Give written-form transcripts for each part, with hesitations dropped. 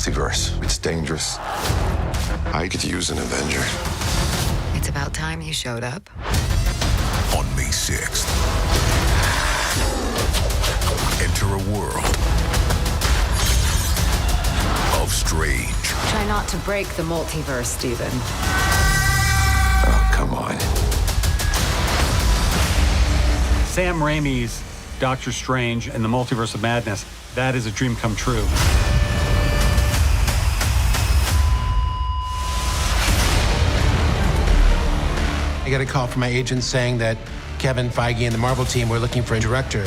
multiverse. It's dangerous. I could use an Avenger. It's about time you showed up. On May 6th, enter a world of strange. Try not to break the multiverse, Steven. Oh, come on. Sam Raimi's Doctor Strange and the Multiverse of Madness, that is a dream come true. I got a call from my agent saying that Kevin Feige and the Marvel team were looking for a director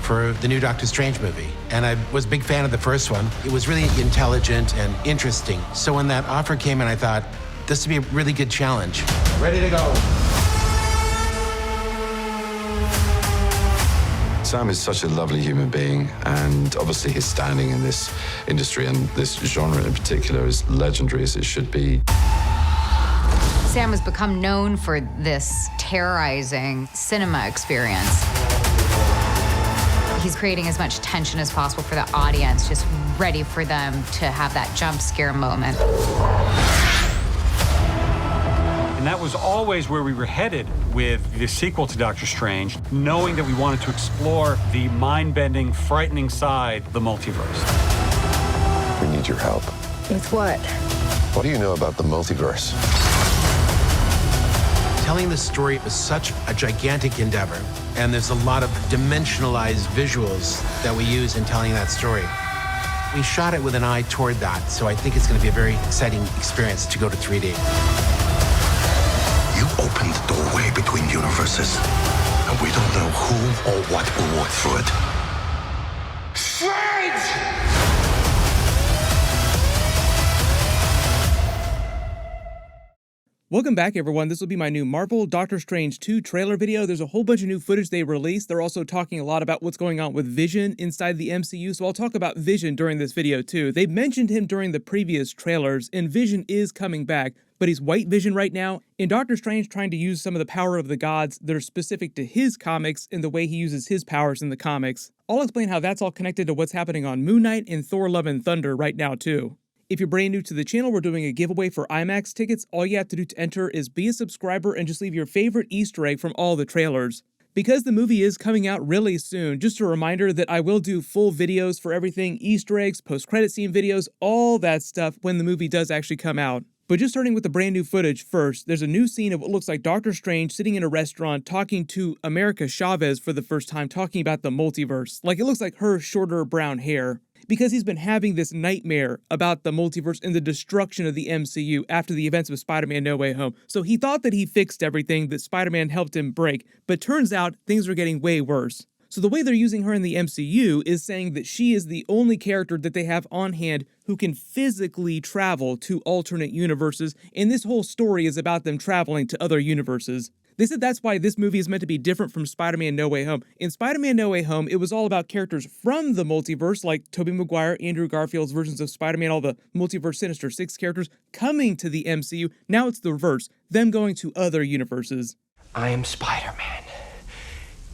for the new Doctor Strange movie. And I was a big fan of the first one. It was really intelligent and interesting. So when that offer came in, I thought, this would be a really good challenge. Ready to go. Sam is such a lovely human being, and obviously his standing in this industry and this genre in particular is legendary as it should be. Sam has become known for this terrorizing cinema experience. He's creating as much tension as possible for the audience, just ready for them to have that jump scare moment. And that was always where we were headed with the sequel to Doctor Strange, knowing that we wanted to explore the mind-bending, frightening side of the multiverse. We need your help. With what? What do you know about the multiverse? Telling the story was such a gigantic endeavor, and there's a lot of dimensionalized visuals that we use in telling that story. We shot it with an eye toward that, so I think it's going to be a very exciting experience to go to 3D. You opened the doorway between universes, and we don't know who or what will walk through it. Strange! Welcome back, everyone. This will be my new Marvel Doctor Strange 2 trailer video. There's a whole bunch of new footage they released. They're also talking a lot about what's going on with Vision inside the MCU, so I'll talk about Vision during this video too. They mentioned him during the previous trailers, and Vision is coming back, but he's White Vision right now, and Doctor Strange trying to use some of the power of the gods that are specific to his comics and the way he uses his powers in the comics. I'll explain how that's all connected to what's happening on Moon Knight and Thor Love and Thunder right now too. If you're brand new to the channel, we're doing a giveaway for IMAX tickets. All you have to do to enter is be a subscriber and just leave your favorite Easter egg from all the trailers. Because the movie is coming out really soon, just a reminder that I will do full videos for everything, Easter eggs, post-credit scene videos, all that stuff when the movie does actually come out. But just starting with the brand new footage first, there's a new scene of what looks like Doctor Strange sitting in a restaurant talking to America Chavez for the first time, talking about the multiverse. Like, it looks like her shorter brown hair. Because he's been having this nightmare about the multiverse and the destruction of the MCU after the events of Spider-Man No Way Home. So he thought that he fixed everything, that Spider-Man helped him break, but turns out things are getting way worse. So the way they're using her in the MCU is saying that she is the only character that they have on hand who can physically travel to alternate universes, and this whole story is about them traveling to other universes. They said that's why this movie is meant to be different from Spider-Man No Way Home. In Spider-Man No Way Home, it was all about characters from the multiverse, like Tobey Maguire, Andrew Garfield's versions of Spider-Man, all the Multiverse Sinister Six characters coming to the MCU. Now it's the reverse, them going to other universes. I am Spider-Man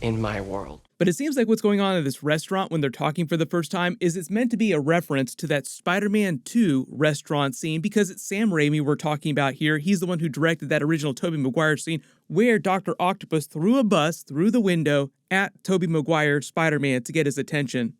in my world. But it seems like what's going on at this restaurant when they're talking for the first time is it's meant to be a reference to that Spider-Man 2 restaurant scene, because it's Sam Raimi we're talking about here. He's the one who directed that original Tobey Maguire scene where Dr. Octopus threw a bus through the window at Tobey Maguire Spider-Man to get his attention.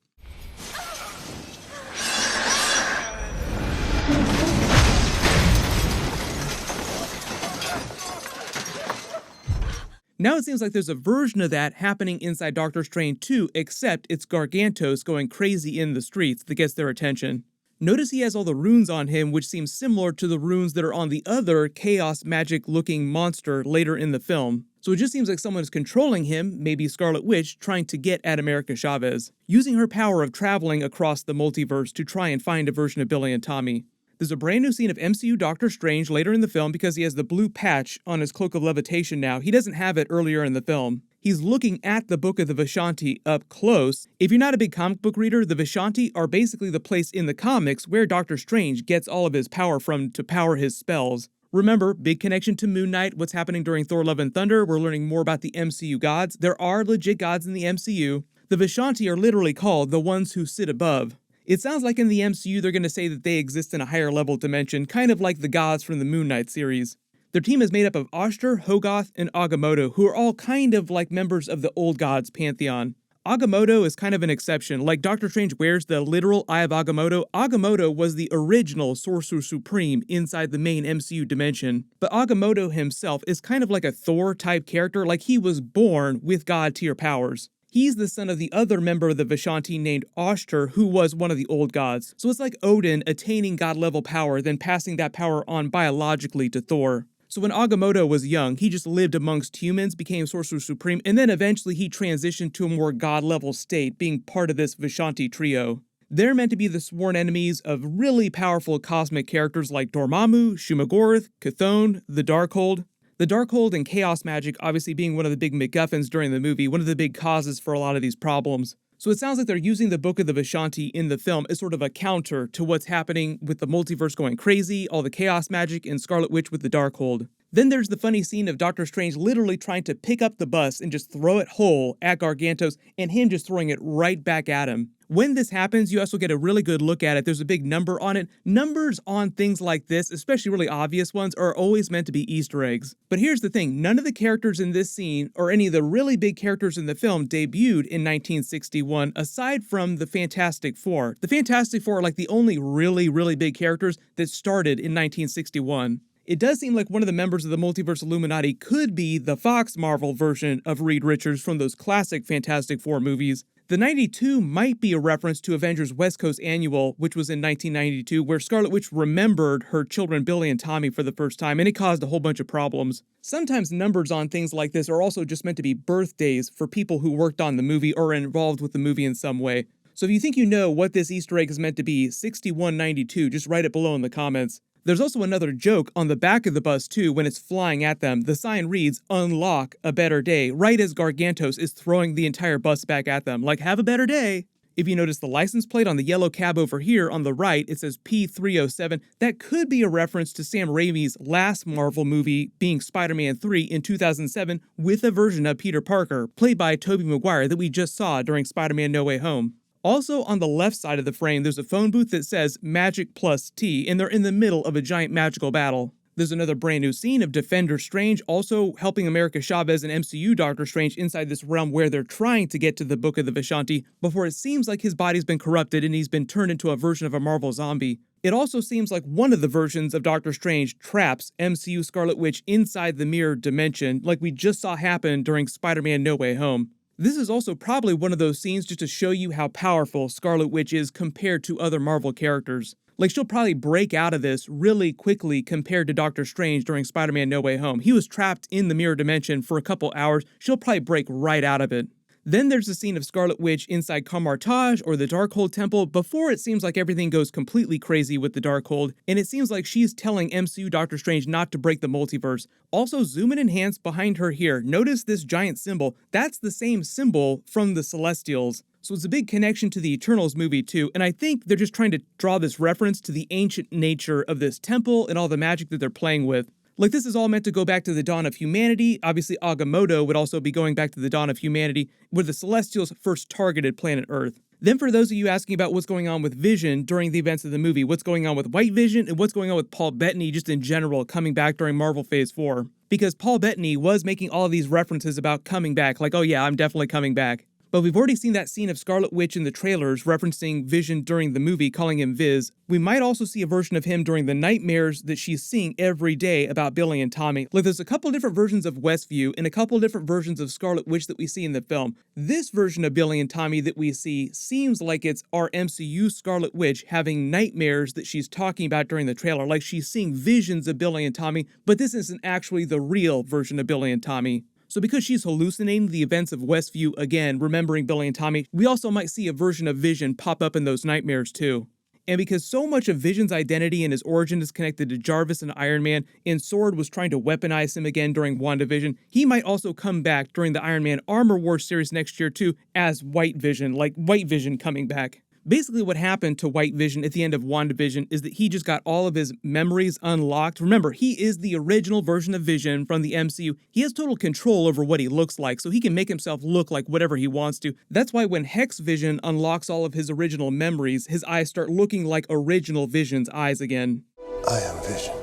Now it seems like there's a version of that happening inside Doctor Strange 2, except it's Gargantos going crazy in the streets that gets their attention. Notice he has all the runes on him, which seems similar to the runes that are on the other chaos magic looking monster later in the film. So it just seems like someone is controlling him, maybe Scarlet Witch, trying to get at America Chavez, using her power of traveling across the multiverse to try and find a version of Billy and Tommy. There's a brand new scene of MCU Doctor Strange later in the film because he has the blue patch on his cloak of levitation now. He doesn't have it earlier in the film. He's looking at the Book of the Vishanti up close. If you're not a big comic book reader, the Vishanti are basically the place in the comics where Doctor Strange gets all of his power from to power his spells. Remember, big connection to Moon Knight, what's happening during Thor Love and Thunder. We're learning more about the MCU gods. There are legit gods in the MCU. The Vishanti are literally called the ones who sit above. It sounds like in the MCU they're going to say that they exist in a higher level dimension, kind of like the gods from the Moon Knight series. Their team is made up of Oster, Hogarth, and Agamotto, who are all kind of like members of the old gods pantheon. Agamotto is kind of an exception. Like Doctor Strange wears the literal Eye of Agamotto, Agamotto was the original Sorcerer Supreme inside the main MCU dimension. But Agamotto himself is kind of like a Thor-type character, like he was born with god-tier powers. He's the son of the other member of the Vishanti named Oster, who was one of the old gods. So it's like Odin attaining god-level power, then passing that power on biologically to Thor. So when Agamotto was young, he just lived amongst humans, became Sorcerer Supreme, and then eventually he transitioned to a more god-level state, being part of this Vishanti trio. They're meant to be the sworn enemies of really powerful cosmic characters like Dormammu, Shumagorath, Chthon, the Darkhold. The Darkhold and Chaos Magic obviously being one of the big MacGuffins during the movie, one of the big causes for a lot of these problems. So it sounds like they're using the Book of the Vishanti in the film as sort of a counter to what's happening with the multiverse going crazy, all the chaos magic, and Scarlet Witch with the Darkhold. Then there's the funny scene of Doctor Strange literally trying to pick up the bus and just throw it whole at Gargantos, and him just throwing it right back at him. When this happens, you also get a really good look at it. There's a big number on it. Numbers on things like this, especially really obvious ones, are always meant to be Easter eggs. But here's the thing, none of the characters in this scene, or any of the really big characters in the film, debuted in 1961, aside from the Fantastic Four. The Fantastic Four are like the only really big characters that started in 1961. It does seem like one of the members of the Multiverse Illuminati could be the Fox Marvel version of Reed Richards from those classic Fantastic Four movies. The 92 might be a reference to Avengers West Coast Annual, which was in 1992, where Scarlet Witch remembered her children Billy and Tommy for the first time, and it caused a whole bunch of problems. Sometimes numbers on things like this are also just meant to be birthdays for people who worked on the movie or are involved with the movie in some way. So if you think you know what this Easter egg is meant to be, 6192, just write it below in the comments. There's also another joke on the back of the bus too when it's flying at them. The sign reads, "Unlock a better day," right as Gargantos is throwing the entire bus back at them, like, have a better day. If you notice the license plate on the yellow cab over here on the right, it says P307. That could be a reference to Sam Raimi's last Marvel movie, being Spider-Man 3 in 2007, with a version of Peter Parker, played by Tobey Maguire, that we just saw during Spider-Man No Way Home. Also, on the left side of the frame, there's a phone booth that says Magic Plus T, and they're in the middle of a giant magical battle. There's another brand new scene of Defender Strange also helping America Chavez and MCU Doctor Strange inside this realm where they're trying to get to the Book of the Vishanti before it seems like his body's been corrupted and he's been turned into a version of a Marvel zombie. It also seems like one of the versions of Doctor Strange traps MCU Scarlet Witch inside the mirror dimension, like we just saw happen during Spider-Man No Way Home. This is also probably one of those scenes just to show you how powerful Scarlet Witch is compared to other Marvel characters. Like, she'll probably break out of this really quickly compared to Doctor Strange during Spider-Man No Way Home. He was trapped in the mirror dimension for a couple hours. She'll probably break right out of it. Then there's the scene of Scarlet Witch inside Kamar-Taj or the Darkhold Temple before it seems like everything goes completely crazy with the Darkhold, and it seems like she's telling MCU Doctor Strange not to break the multiverse. Also, zoom in and enhance behind her here. Notice this giant symbol. That's the same symbol from the Celestials. So it's a big connection to the Eternals movie too, and I think they're just trying to draw this reference to the ancient nature of this temple and all the magic that they're playing with. Like, this is all meant to go back to the dawn of humanity. Obviously, Agamotto would also be going back to the dawn of humanity, where the Celestials first targeted planet Earth. Then for those of you asking about what's going on with Vision during the events of the movie, what's going on with White Vision, and what's going on with Paul Bettany just in general coming back during Marvel Phase 4. Because Paul Bettany was making all of these references about coming back, like, oh yeah, I'm definitely coming back. But we've already seen that scene of Scarlet Witch in the trailers referencing Vision during the movie, calling him Viz. We might also see a version of him during the nightmares that she's seeing every day about Billy and Tommy. Like, there's a couple different versions of Westview and a couple different versions of Scarlet Witch that we see in the film. This version of Billy and Tommy that we see seems like it's our MCU Scarlet Witch having nightmares that she's talking about during the trailer. Like, she's seeing visions of Billy and Tommy, but this isn't actually the real version of Billy and Tommy. So because she's hallucinating the events of Westview again, remembering Billy and Tommy, we also might see a version of Vision pop up in those nightmares too. And because so much of Vision's identity and his origin is connected to Jarvis and Iron Man, and Sword was trying to weaponize him again during Wandavision, he might also come back during the Iron Man Armor Wars series next year too as White Vision, like White Vision coming back. Basically, what happened to White Vision at the end of WandaVision is that he just got all of his memories unlocked. Remember, he is the original version of Vision from the MCU. He has total control over what he looks like, so he can make himself look like whatever he wants to. That's why when Hex Vision unlocks all of his original memories, his eyes start looking like original Vision's eyes again. I am Vision.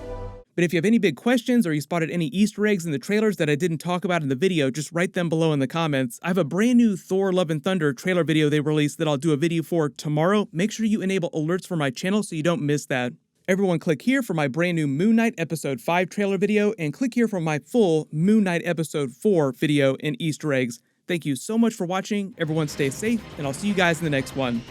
But if you have any big questions or you spotted any Easter eggs in the trailers that I didn't talk about in the video, just write them below in the comments. I have a brand new Thor Love and Thunder trailer video they released that I'll do a video for tomorrow. Make sure you enable alerts for my channel so you don't miss that. Everyone click here for my brand new Moon Knight Episode 5 trailer video, and click here for my full Moon Knight Episode 4 video and Easter eggs. Thank you so much for watching. Everyone stay safe, and I'll see you guys in the next one.